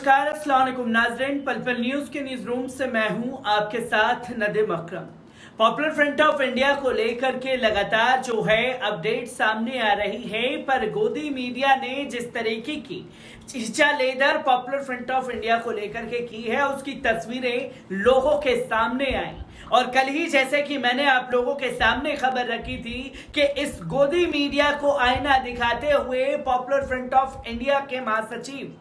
नमस्कार, अस्सलाम वालेकुम नाज़रीन। पल पल न्यूज के न्यूज रूम से मैं हूं आपके साथ नदीम अकरम। पॉपुलर फ्रंट ऑफ इंडिया को लेकर के लगातार जो है अपडेट सामने आ रही है, पर गोदी मीडिया ने जिस तरीके की चीचा लेदर पॉपुलर फ्रंट ऑफ इंडिया को लेकर के की है, उसकी तस्वीरें लोगों के सामने आई। और कल ही जैसे कि मैंने आप लोगों के सामने खबर रखी थी कि इस गोदी मीडिया को आईना दिखाते हुए पॉपुलर फ्रंट ऑफ इंडिया के महासचिव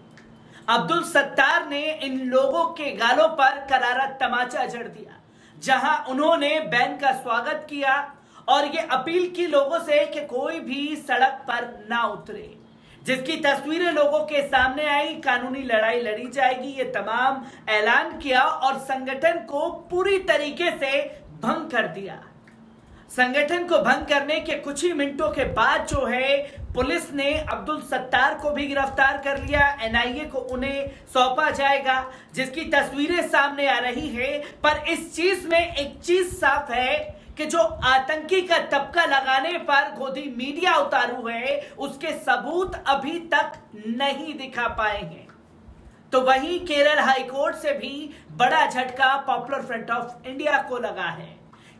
अब्दुल सत्तार ने इन लोगों के गालों पर करारा तमाचा जड़ दिया, जहां उन्होंने बैन का स्वागत किया और ये अपील की लोगों से कि कोई भी सड़क पर ना उतरे, जिसकी तस्वीरें लोगों के सामने आई। कानूनी लड़ाई लड़ी जाएगी, ये तमाम ऐलान किया और संगठन को पूरी तरीके से भंग कर दिया। संगठन को भंग करने के कुछ ही मिनटों के बाद जो है पुलिस ने अब्दुल सत्तार को भी गिरफ्तार कर लिया। एनआईए को उन्हें सौंपा जाएगा, जिसकी तस्वीरें सामने आ रही है। पर इस चीज में एक चीज साफ है कि जो आतंकी का तबका लगाने पर गोदी मीडिया उतारू है, उसके सबूत अभी तक नहीं दिखा पाए हैं। तो वहीं केरल हाईकोर्ट से भी बड़ा झटका पॉपुलर फ्रंट ऑफ इंडिया को लगा है।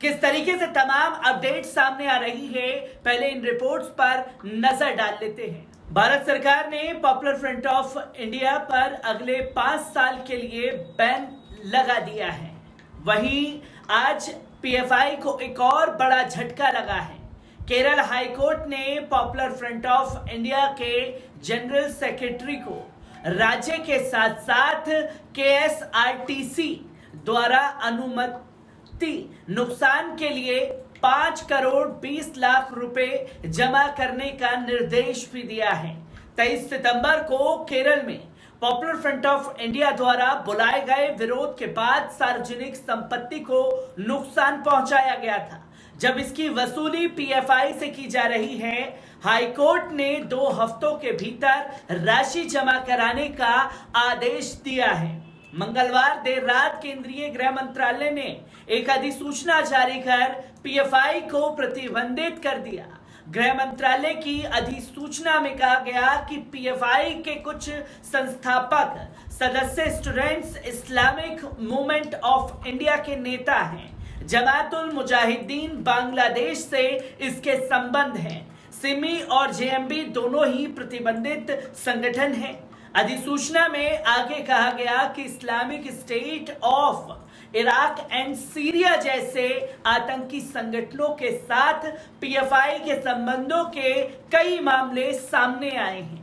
किस तरीके से तमाम अपडेट सामने आ रही है, पहले इन रिपोर्ट्स पर नजर डाल लेते हैं। भारत सरकार ने पॉपुलर फ्रंट ऑफ इंडिया पर अगले 5 साल के लिए बैन लगा दिया है। वहीं आज पीएफआई को एक और बड़ा झटका लगा है। केरल हाईकोर्ट ने पॉपुलर फ्रंट ऑफ इंडिया के जनरल सेक्रेटरी को राज्य के साथ साथ केएसआरटीसी द्वारा अनुमति नुकसान के लिए 5 करोड़ 20 लाख रुपए जमा करने का निर्देश भी दिया है। 23 सितंबर को केरल में पॉपुलर फ्रंट ऑफ इंडिया द्वारा बुलाए गए विरोध के बाद सार्वजनिक संपत्ति को नुकसान पहुंचाया गया था। जब इसकी वसूली पीएफआई से की जा रही है, हाईकोर्ट ने 2 हफ्तों के भीतर राशि जमा कराने का आदेश दिया है। मंगलवार देर रात केंद्रीय गृह मंत्रालय ने एक अधिसूचना जारी कर पीएफआई को प्रतिबंधित कर दिया। गृह मंत्रालय की अधिसूचना में कहा गया कि पीएफआई के कुछ संस्थापक सदस्य students Islamic movement of India के नेता हैं। जमातुल मुजाहिदीन बांग्लादेश से इसके संबंध हैं। सिमी और जेएमबी दोनों ही प्रतिबंधित संगठन हैं। अधिसूचना में आगे कहा गया कि Islamic state of Iraq and Syria जैसे आतंकी संगठनों के साथ पीएफआई के संबंधों के कई मामले सामने आए हैं।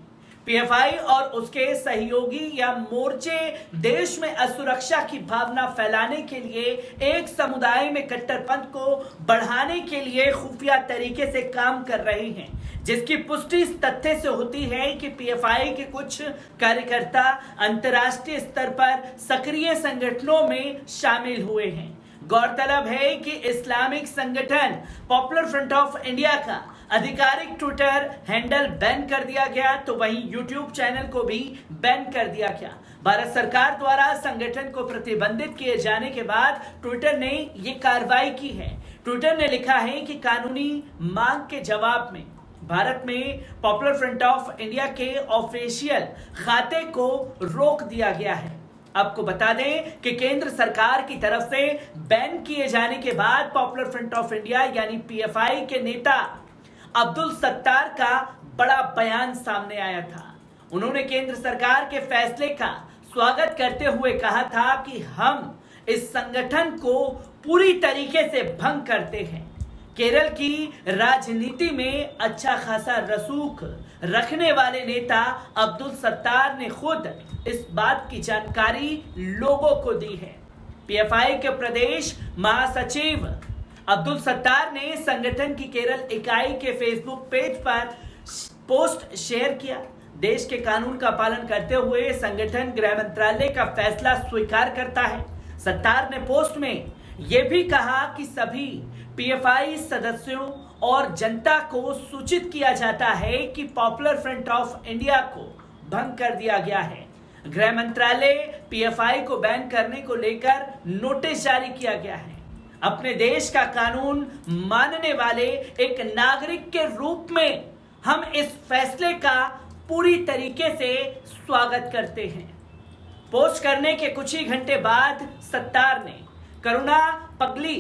पीएफआई और उसके सहयोगी या मोर्चे देश में असुरक्षा की भावना फैलाने के लिए, एक समुदाय में कट्टरपंथ को बढ़ाने के लिए खुफिया तरीके से काम कर रहे हैं, जिसकी पुष्टि इस तथ्य से होती है कि पीएफआई के कुछ कार्यकर्ता अंतर्राष्ट्रीय स्तर पर सक्रिय संगठनों में शामिल हुए हैं। गौरतलब है कि इस्लामिक संगठन पॉपुलर फ्रंट ऑफ इंडिया का आधिकारिक ट्विटर हैंडल बैन कर दिया गया, तो वहीं यूट्यूब चैनल को भी बैन कर दिया गया। भारत सरकार द्वारा संगठन को प्रतिबंधित किए जाने के बाद ट्विटर ने ये कार्रवाई की है। ट्विटर ने लिखा है कि कानूनी मांग के जवाब में भारत में पॉपुलर फ्रंट ऑफ इंडिया के ऑफिशियल खाते को रोक दिया गया है। आपको बता दें कि केंद्र सरकार की तरफ से बैन किए जाने के बाद पॉपुलर फ्रंट ऑफ इंडिया यानी पीएफआई के नेता अब्दुल सत्तार का बड़ा बयान सामने आया था। उन्होंने केंद्र सरकार के फैसले का स्वागत करते हुए कहा था कि हम इस संगठन को पूरी तरीके से भंग करते हैं। केरल की राजनीति में अच्छा खासा रसूख रखने वाले नेता अब्दुल सत्तार ने खुद इस बात की जानकारी लोगों को दी है। पीएफआई के प्रदेश महासचिव अब्दुल सत्तार ने संगठन की केरल इकाई के फेसबुक पेज पर पोस्ट शेयर किया। देश के कानून का पालन करते हुए संगठन गृह मंत्रालय का फैसला स्वीकार करता है। सत्तार ने पोस्ट में यह भी कहा कि सभी पीएफआई सदस्यों और जनता को सूचित किया जाता है कि पॉपुलर फ्रंट ऑफ इंडिया को भंग कर दिया गया है। गृह मंत्रालय पीएफआई को बैन करने को लेकर नोटिस जारी किया गया है। अपने देश का कानून मानने वाले एक नागरिक के रूप में हम इस फैसले का पूरी तरीके से स्वागत करते हैं। पोस्ट करने के कुछ ही घंटे बाद सत्तार ने करुणा पगली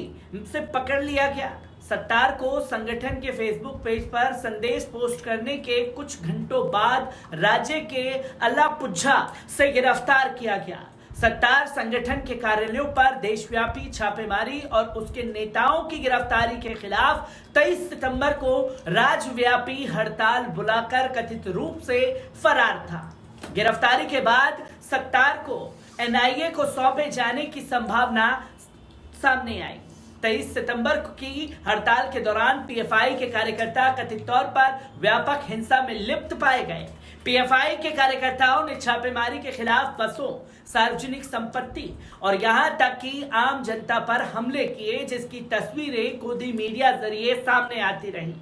से पकड़ लिया गया। सत्तार को संगठन के फेसबुक पेज पर संदेश पोस्ट करने के कुछ घंटों बाद राज्य के अलापुझा से गिरफ्तार किया गया। सत्तार संगठन के कार्यालयों पर देशव्यापी छापेमारी और उसके नेताओं की गिरफ्तारी के खिलाफ 23 सितंबर को राज्यव्यापी हड़ताल बुलाकर कथित रूप से फरार था। गिरफ्तारी के बाद सत्तार को एनआईए को सौंपे जाने की संभावना सामने आई। 23 सितंबर की हड़ताल के दौरान पीएफआई के कार्यकर्ता कथित तौर पर व्यापक हिंसा में लिप्त पाए गए। पीएफआई के कार्यकर्ताओं ने छापेमारी के खिलाफ बसों, सार्वजनिक संपत्ति और यहां तक कि आम जनता पर हमले किए, जिसकी तस्वीरें गोदी मीडिया जरिए सामने आती रही।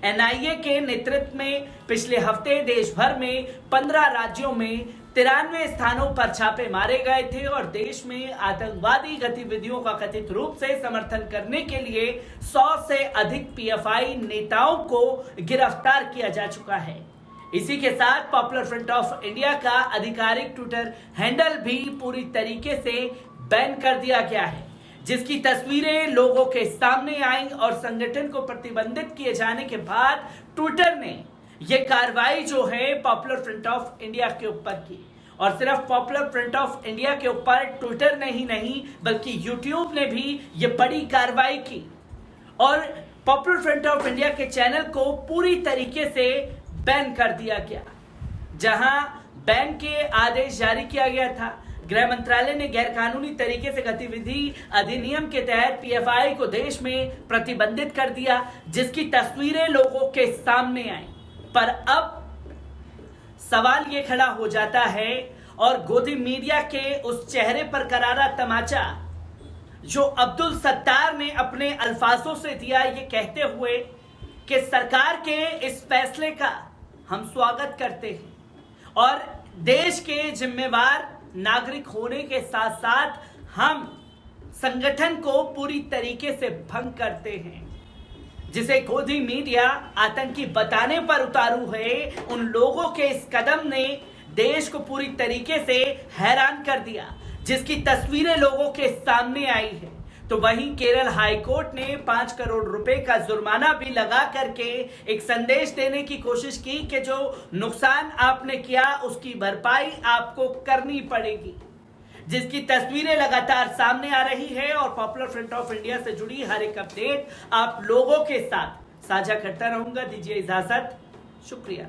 एनआईए के नेतृत्व में पिछले हफ्ते देश भर में 15 राज्यों में 93 स्थानों पर छापे मारे गए थे और देश में आतंकवादी गतिविधियों का कथित रूप से समर्थन करने के लिए 100 से अधिक पीएफआई नेताओं को गिरफ्तार किया जा चुका है। इसी के साथ पॉपुलर फ्रंट ऑफ इंडिया का आधिकारिक ट्विटर हैंडल भी पूरी तरीके से बैन कर दिया गया है, जिसकी तस्वीरें लोगों के सामने आई और संगठन को प्रतिबंधित किए जाने के बाद ट्विटर ने यह कार्रवाई जो है पॉपुलर फ्रंट ऑफ इंडिया के ऊपर की। और सिर्फ पॉपुलर फ्रंट ऑफ इंडिया के ऊपर ट्विटर ने ही नहीं बल्कि यूट्यूब ने भी यह बड़ी कार्रवाई की और पॉपुलर फ्रंट ऑफ इंडिया के चैनल को पूरी तरीके से बैन कर दिया गया। जहां बैन के आदेश जारी किया गया था, गृह मंत्रालय ने गैरकानूनी तरीके से गतिविधि अधिनियम के तहत पीएफआई को देश में प्रतिबंधित कर दिया, जिसकी तस्वीरें लोगों के सामने आई। पर अब सवाल ये खड़ा हो जाता है और गोदी मीडिया के उस चेहरे पर करारा तमाचा जो अब्दुल सत्तार ने अपने अल्फाजों से दिया, ये कहते हुए कि सरकार के इस फैसले का हम स्वागत करते हैं और देश के जिम्मेवार नागरिक होने के साथ साथ हम संगठन को पूरी तरीके से भंग करते हैं। जिसे गोदी मीडिया आतंकी बताने पर उतारू है, उन लोगों के इस कदम ने देश को पूरी तरीके से हैरान कर दिया, जिसकी तस्वीरें लोगों के सामने आई है। तो वहीं केरल हाईकोर्ट ने 5 करोड़ रुपए का जुर्माना भी लगा करके एक संदेश देने की कोशिश की कि जो नुकसान आपने किया उसकी भरपाई आपको करनी पड़ेगी, जिसकी तस्वीरें लगातार सामने आ रही है। और पॉपुलर फ्रंट ऑफ इंडिया से जुड़ी हर एक अपडेट आप लोगों के साथ साझा करता रहूंगा। दीजिए इजाजत, शुक्रिया।